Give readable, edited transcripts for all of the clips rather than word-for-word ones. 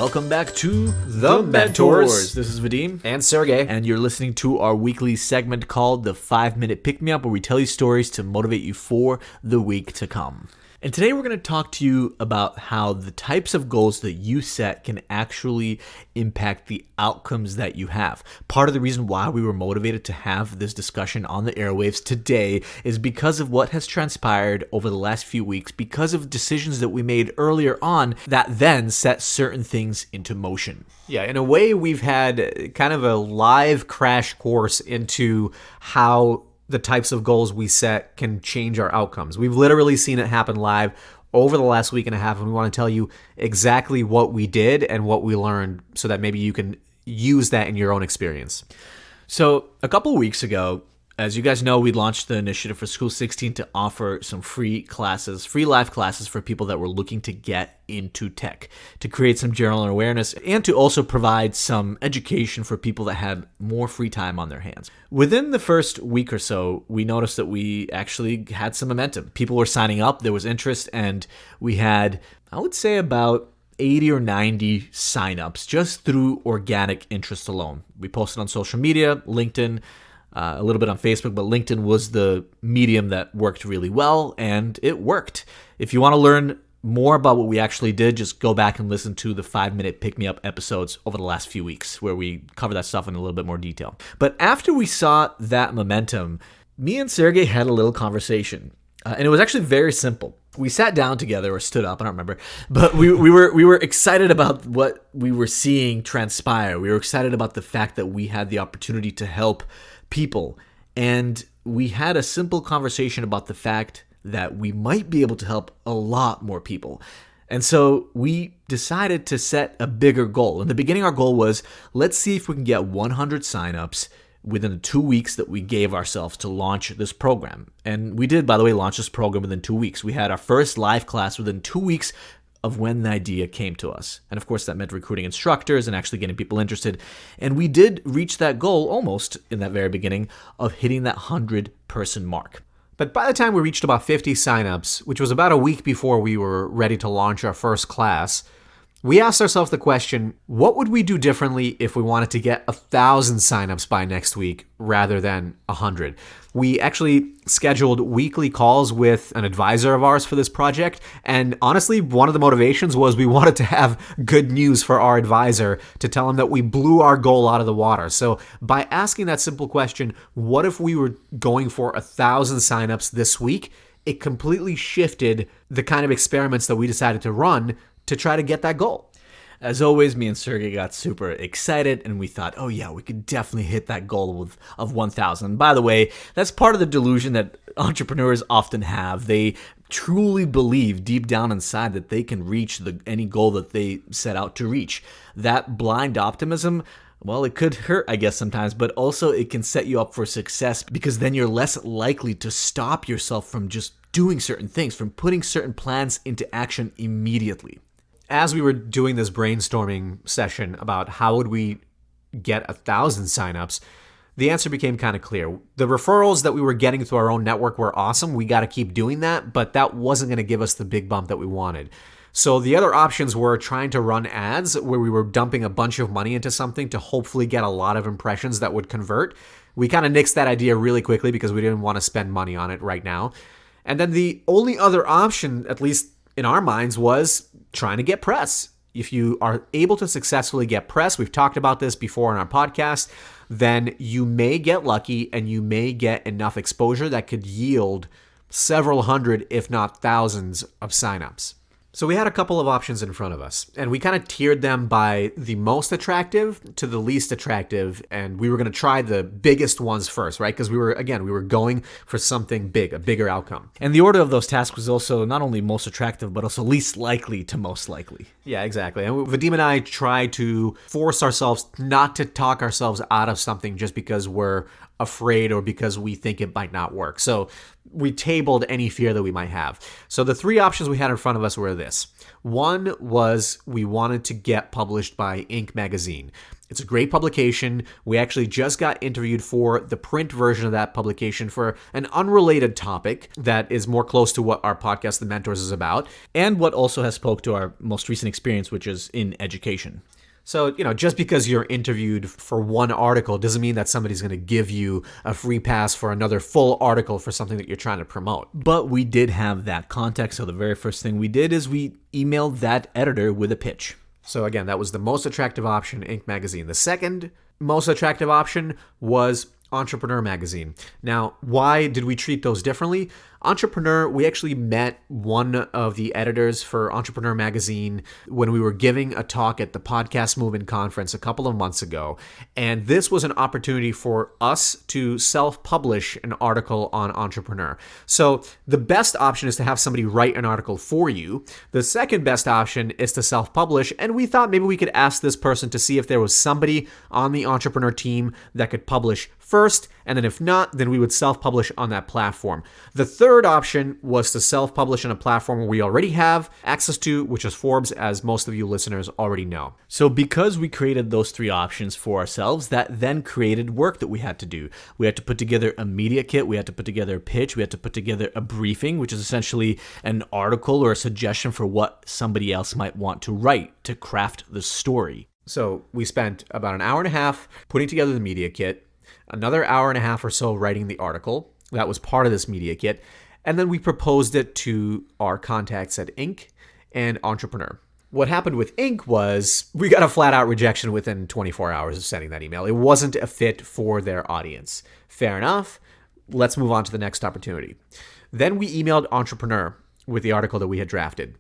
Welcome back to The Mentors. This is Vadim. And Sergey. And you're listening to our weekly segment called the 5-Minute Pick-Me-Up, where we tell you stories to motivate you for the week to come. And today we're going to talk to you about how the types of goals that you set can actually impact the outcomes that you have. Part of the reason why we were motivated to have this discussion on the airwaves today is because of what has transpired over the last few weeks, because of decisions that we made earlier on that then set certain things into motion. Yeah, in a way, we've had kind of a live crash course into how the types of goals we set can change our outcomes. We've literally seen it happen live over the last week and a half, and we want to tell you exactly what we did and what we learned so that maybe you can use that in your own experience. So a couple of weeks ago, as you guys know, we launched the initiative for School 16 to offer some free live classes for people that were looking to get into tech, to create some general awareness, and to also provide some education for people that had more free time on their hands. Within the first week or so, we noticed that we actually had some momentum. People were signing up, there was interest, and we had, I would say, about 80 or 90 signups just through organic interest alone. We posted on social media, LinkedIn, a little bit on Facebook, but LinkedIn was the medium that worked really well, and it worked. If you want to learn more about what we actually did, just go back and listen to the 5-Minute Pick-Me-Up episodes over the last few weeks, where we cover that stuff in a little bit more detail. But after we saw that momentum, me and Sergey had a little conversation, and it was actually very simple. We sat down together, or stood up, I don't remember, but we were excited about what we were seeing transpire. We were excited about the fact that we had the opportunity to help people, and we had a simple conversation about the fact that we might be able to help a lot more people. And so we decided to set a bigger goal. In the beginning, our goal was, let's see if we can get 100 signups within the 2 weeks that we gave ourselves to launch this program. And we did, by the way, launch this program within 2 weeks. We had our first live class within 2 weeks of when the idea came to us. And of course, that meant recruiting instructors and actually getting people interested. And we did reach that goal almost in that very beginning of hitting that 100-person mark. But by the time we reached about 50 signups, which was about a week before we were ready to launch our first class, we asked ourselves the question, what would we do differently if we wanted to get 1,000 signups by next week rather than 100? We actually scheduled weekly calls with an advisor of ours for this project, and honestly, one of the motivations was we wanted to have good news for our advisor to tell him that we blew our goal out of the water. So by asking that simple question, what if we were going for 1,000 signups this week? It completely shifted the kind of experiments that we decided to run to try to get that goal. As always, me and Sergey got super excited, and we thought, oh yeah, we could definitely hit that goal of 1,000. And by the way, that's part of the delusion that entrepreneurs often have. They truly believe deep down inside that they can reach any goal that they set out to reach. That blind optimism, well, it could hurt, I guess, sometimes, but also it can set you up for success, because then you're less likely to stop yourself from just doing certain things, from putting certain plans into action immediately. As we were doing this brainstorming session about how would we get 1,000 signups, the answer became kind of clear. The referrals that we were getting through our own network were awesome. We got to keep doing that, but that wasn't going to give us the big bump that we wanted. So the other options were trying to run ads where we were dumping a bunch of money into something to hopefully get a lot of impressions that would convert. We kind of nixed that idea really quickly because we didn't want to spend money on it right now. And then the only other option, at least in our minds, was trying to get press. If you are able to successfully get press, we've talked about this before on our podcast, then you may get lucky and you may get enough exposure that could yield several hundred, if not thousands, of signups. So we had a couple of options in front of us, and we kind of tiered them by the most attractive to the least attractive, and we were going to try the biggest ones first, right? Because we were going for something big, a bigger outcome. And the order of those tasks was also not only most attractive, but also least likely to most likely. Yeah, exactly. And Vadim and I tried to force ourselves not to talk ourselves out of something just because we're afraid or because we think it might not work. So we tabled any fear that we might have. So the three options we had in front of us were this. One was we wanted to get published by Inc. magazine. It's a great publication. We actually just got interviewed for the print version of that publication for an unrelated topic that is more close to what our podcast, The Mentors, is about. And what also has spoke to our most recent experience, which is in education. So, just because you're interviewed for one article doesn't mean that somebody's going to give you a free pass for another full article for something that you're trying to promote. But we did have that context. So the very first thing we did is we emailed that editor with a pitch. So again, that was the most attractive option, Inc. magazine. The second most attractive option was Entrepreneur magazine. Now, why did we treat those differently? Entrepreneur, we actually met one of the editors for Entrepreneur magazine when we were giving a talk at the Podcast Movement Conference a couple of months ago. And this was an opportunity for us to self-publish an article on Entrepreneur. So the best option is to have somebody write an article for you. The second best option is to self-publish. And we thought maybe we could ask this person to see if there was somebody on the Entrepreneur team that could publish first, and then if not, then we would self-publish on that platform. The third option was to self-publish on a platform we already have access to, which is Forbes, as most of you listeners already know. So because we created those three options for ourselves, that then created work that we had to do. We had to put together a media kit, we had to put together a pitch, we had to put together a briefing, which is essentially an article or a suggestion for what somebody else might want to write to craft the story. So we spent about an hour and a half putting together the media kit, another hour and a half or so writing the article. That was part of this media kit. And then we proposed it to our contacts at Inc. and Entrepreneur. What happened with Inc. was we got a flat out rejection within 24 hours of sending that email. It wasn't a fit for their audience. Fair enough. Let's move on to the next opportunity. Then we emailed Entrepreneur with the article that we had drafted.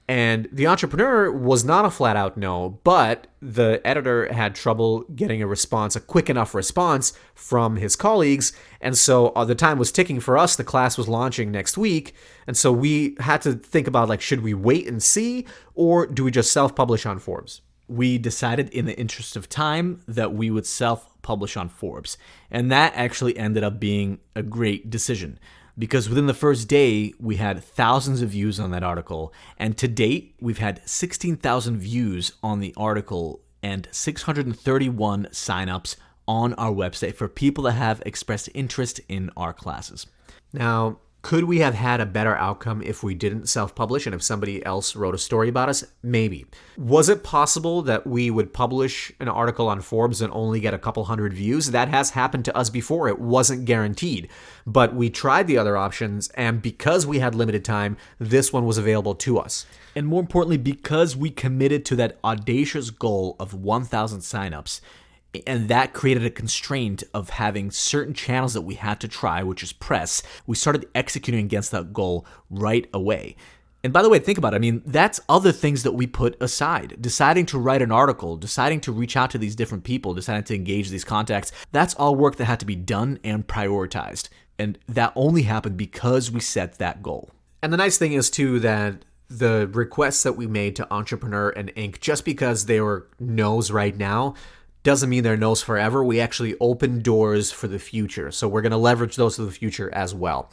And the Entrepreneur was not a flat out no, but the editor had trouble getting a response, a quick enough response from his colleagues. And so the time was ticking for us. The class was launching next week. And so we had to think about, should we wait and see, or do we just self-publish on Forbes? We decided in the interest of time that we would self-publish on Forbes. And that actually ended up being a great decision. Because within the first day, we had thousands of views on that article. And to date, we've had 16,000 views on the article and 631 signups on our website for people that have expressed interest in our classes. Now, could we have had a better outcome if we didn't self-publish and if somebody else wrote a story about us? Maybe. Was it possible that we would publish an article on Forbes and only get a couple hundred views? That has happened to us before. It wasn't guaranteed. But we tried the other options, and because we had limited time, this one was available to us. And more importantly, because we committed to that audacious goal of 1,000 signups, and that created a constraint of having certain channels that we had to try, which is press. We started executing against that goal right away. And by the way, think about it. I mean, that's other things that we put aside. Deciding to write an article, deciding to reach out to these different people, deciding to engage these contacts, that's all work that had to be done and prioritized. And that only happened because we set that goal. And the nice thing is, too, that the requests that we made to Entrepreneur and Inc., just because they were no's right now, doesn't mean they're no's forever. We actually open doors for the future. So we're going to leverage those for the future as well.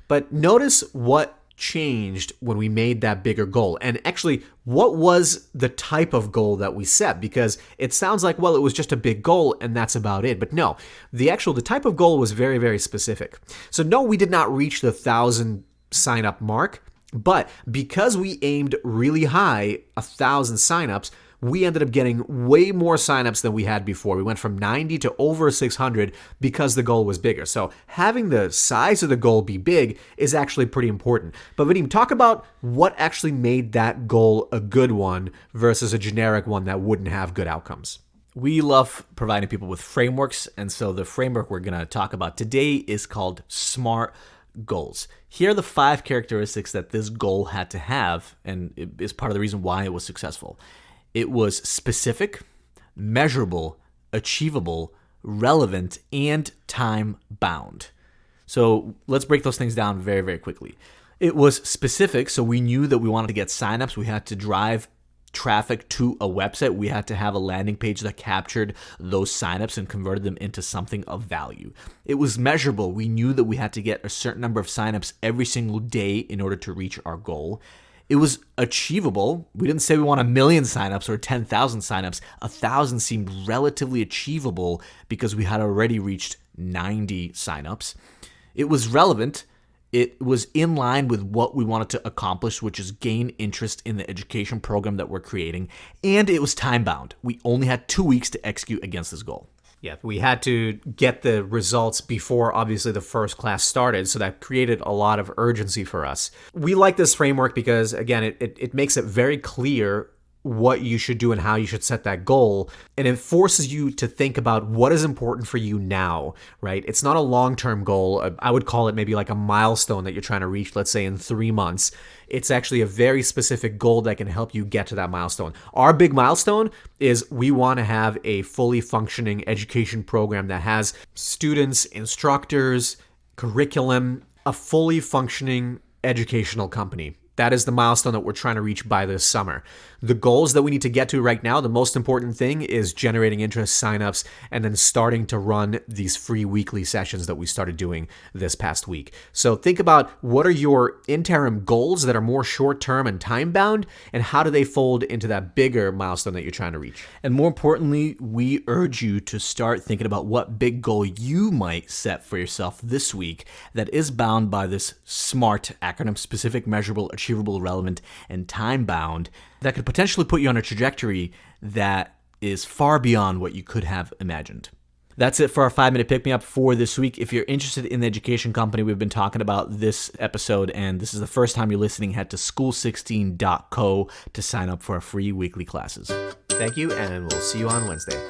But notice what changed when we made that bigger goal. And actually, what was the type of goal that we set? Because it sounds like, well, it was just a big goal and that's about it. But no, the type of goal was very, very specific. So no, we did not reach the 1,000 sign up mark. But because we aimed really high, 1,000 signups, we ended up getting way more signups than we had before. We went from 90 to over 600 because the goal was bigger. So having the size of the goal be big is actually pretty important. But Vadim, talk about what actually made that goal a good one versus a generic one that wouldn't have good outcomes. We love providing people with frameworks, and so the framework we're going to talk about today is called SMART goals. Here are the 5 characteristics that this goal had to have, and it is part of the reason why it was successful. It was specific, measurable, achievable, relevant, and time-bound. So let's break those things down very, very quickly. It was specific, so we knew that we wanted to get signups. We had to drive traffic to a website, we had to have a landing page that captured those signups and converted them into something of value. It was measurable. We knew that we had to get a certain number of signups every single day in order to reach our goal. It was achievable. We didn't say we want 1 million signups or 10,000 signups. 1,000 seemed relatively achievable because we had already reached 90 signups. It was relevant. It was in line with what we wanted to accomplish, which is gain interest in the education program that we're creating. And it was time-bound. We only had 2 weeks to execute against this goal. Yeah, we had to get the results before, obviously, the first class started, so that created a lot of urgency for us. We like this framework because, again, it makes it very clear what you should do and how you should set that goal. And it forces you to think about what is important for you now, right? It's not a long-term goal. I would call it maybe like a milestone that you're trying to reach, let's say in 3 months. It's actually a very specific goal that can help you get to that milestone. Our big milestone is we want to have a fully functioning education program that has students, instructors, curriculum, a fully functioning educational company. That is the milestone that we're trying to reach by this summer. The goals that we need to get to right now, the most important thing is generating interest, signups, and then starting to run these free weekly sessions that we started doing this past week. So think about what are your interim goals that are more short-term and time-bound, and how do they fold into that bigger milestone that you're trying to reach? And more importantly, we urge you to start thinking about what big goal you might set for yourself this week that is bound by this SMART acronym: specific, measurable, achievable, relevant, and time-bound, that could potentially put you on a trajectory that is far beyond what you could have imagined. That's it for our 5-minute pick-me-up for this week. If you're interested in the education company we've been talking about this episode, and this is the first time you're listening, head to school16.co to sign up for our free weekly classes. Thank you, and we'll see you on Wednesday.